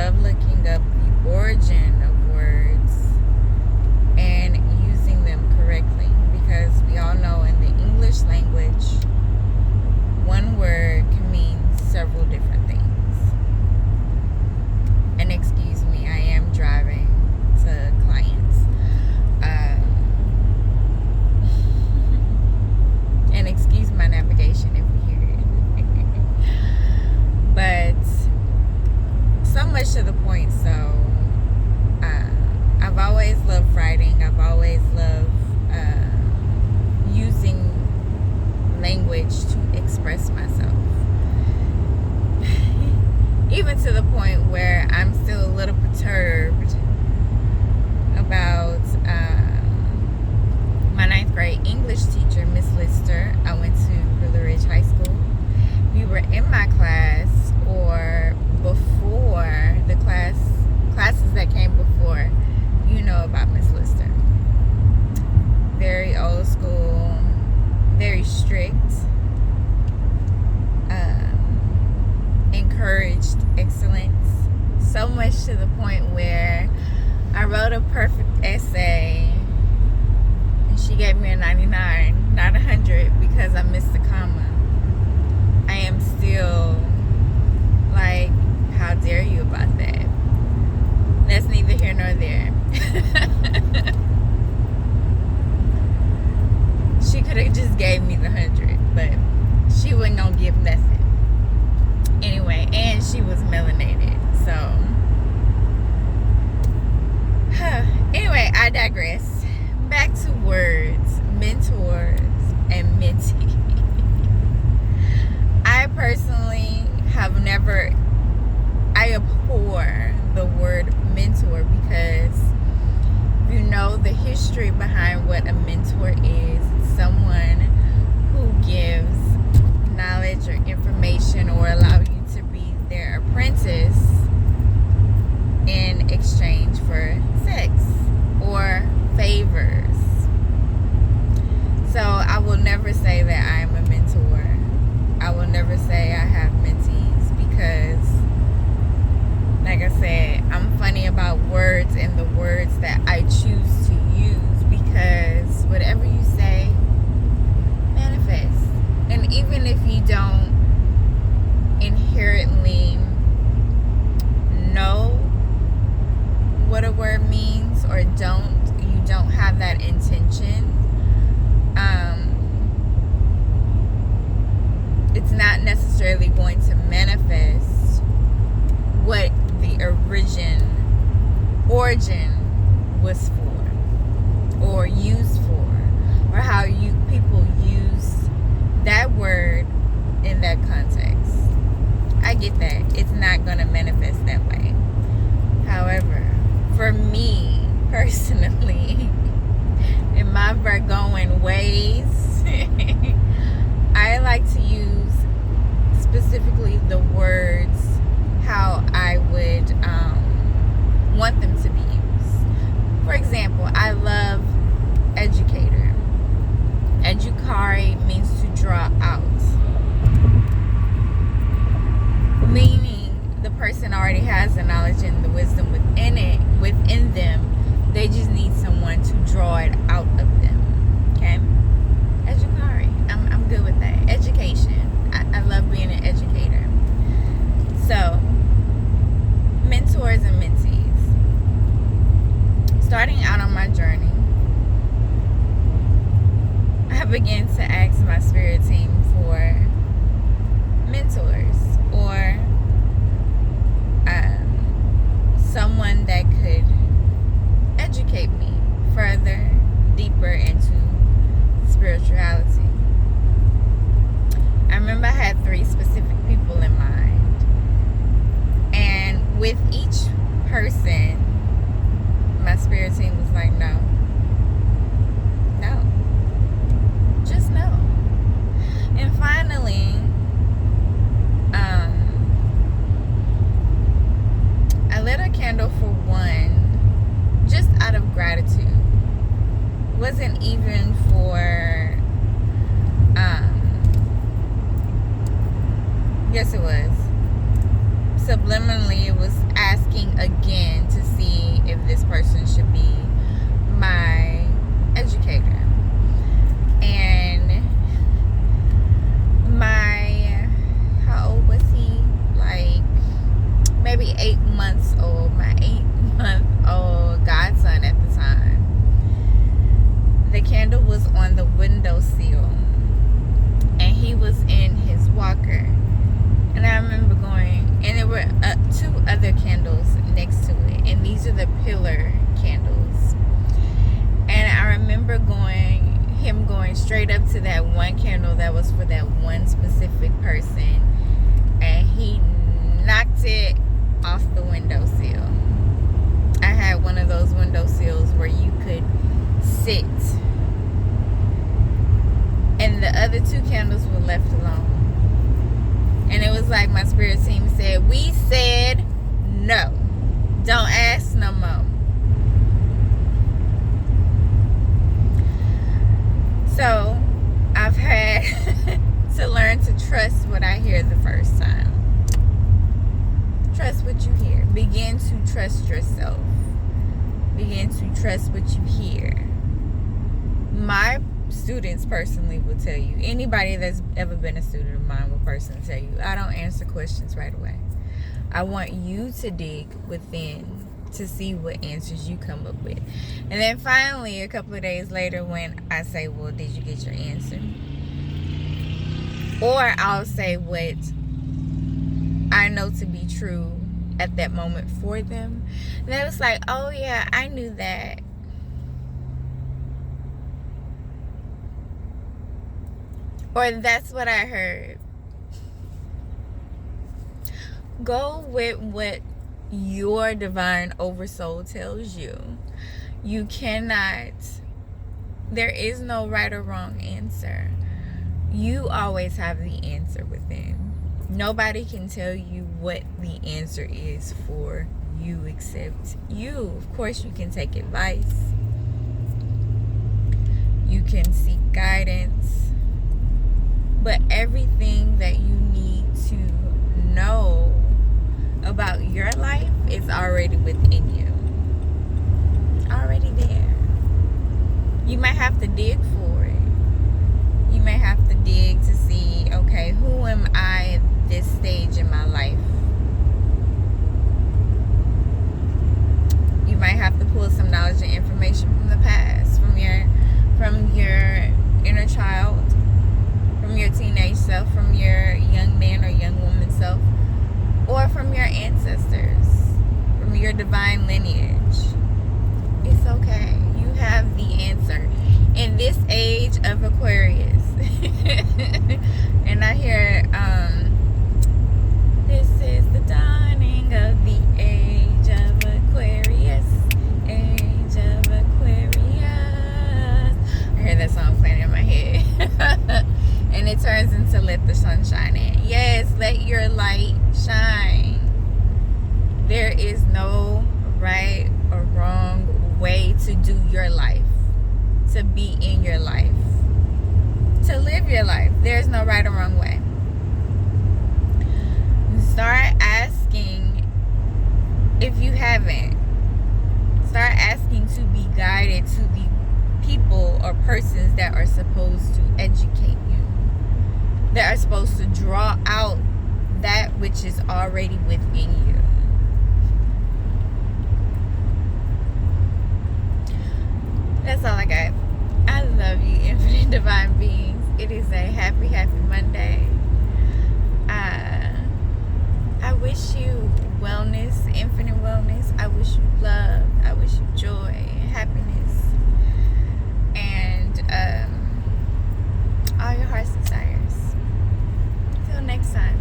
love looking up the origin of words and using them correctly, because we all know in the English language, one word can mean several different things. And excuse me, I am driving to clients. And excuse my navigation if you hear it. But so much to the point. So I've always loved writing. I've always loved using language to express myself. Even to the point where I'm still a little perturbed about my 9th grade English teacher, Miss Lister. I went to Wheeler Ridge High School. We were in my class, or before the classes that came before. You know about Miss Lister. Very old school, very strict, encouraged excellence. So much to the point where I wrote a perfect essay and she gave me a 99, not 100, because I missed the comma. I am still like, how dare you about that? That's neither here nor there. She could have just gave me the 100, but she wasn't gonna give nothing. Anyway, and she was melanated, so anyway, I digress. Back to words, mentors and mentees. I personally have never, I abhor the word mentor, because you know the history behind what a mentor is. It's someone who gives knowledge or information or allow you to be their apprentice in exchange for sex or favors. So I will never say that I am a mentor. I will never say I have mentees, because like I said, I'm funny about words and the words that I choose to use, because whatever you say manifests. And even if you don't inherently know what a word means, or you don't have that intention, it's not necessarily going to manifest what the origin was for, or used for, or how people use that word in that context. I get that. It's not going to manifest that way. However, for me personally, in my Virgoan ways, I like to use specifically the words how I would want them to be used. For example, I love educator. Educare means to draw out, meaning the person already has the knowledge and the wisdom within them. They just need someone to draw it out of them. Okay? Educare. I'm good with that. Education. I love being an educator. So, mentors and mentees. Starting out on my journey, I began to ask my spirit team for mentors, or someone that could educate me further, deeper into spirituality. I remember I had 3 specific people in mind, and with each person, my spirit team was like, no, just no. And finally, I lit a candle for one, just out of gratitude. It wasn't even for yes, it was. Subliminally, it was asking again to see if this person should be my educator. And how old was he? Like maybe 8 months old. My 8-month-old godson at the time. The candle was on the windowsill, and he was in his walker. And I remember going, and there were 2 other candles next to it, and these are the pillar candles. And I remember him going straight up to that one candle that was for that one specific person, and he knocked it off the windowsill. I had one of those windowsills where you could sit, and the other 2 candles were left alone. And it was like my spirit team said, we said no, don't ask no more. So I've had to learn to trust what I hear the first time. Trust what you hear. Begin to trust yourself. Begin to trust what you hear. My students personally will tell you, anybody that's ever been a student of mine will personally tell you, I don't answer questions right away. I want you to dig within to see what answers you come up with. And then finally, a couple of days later, when I say, well, did you get your answer? Or I'll say what I know to be true at that moment for them. And then it's like, oh yeah, I knew that. Or that's what I heard. Go with what your divine oversoul tells you. You cannot, there is no right or wrong answer. You always have the answer within. Nobody can tell you what the answer is for you except you. Of course, you can take advice. You can seek guidance. But everything that you need to know about your life is already within you. Already there. You might have to dig for it. You may have to dig to see, okay, who am I at this stage in my life? You might have to pull some knowledge and information from the past, from your inner child, from your teenage self, from your young man or young woman self, or from your ancestors, from your divine lineage. It's okay. You have the answer. In this age of Aquarius, and I hear, this is the dawning of the age of Aquarius, age of Aquarius. I hear that song playing in my head. And it turns into let the sun shine in. Yes, let your light shine. There is no right or wrong way to do your life, to be in your life, to live your life. There's no right or wrong way. Start asking, if you haven't, start asking to be guided to the people or persons that are supposed to educate you, that are supposed to draw out that which is already within you. That's all I got. I love you, infinite divine beings. It is a happy Monday. I wish you wellness, infinite wellness. I wish you love. I wish you joy and happiness. And all your heart's desires. Till next time.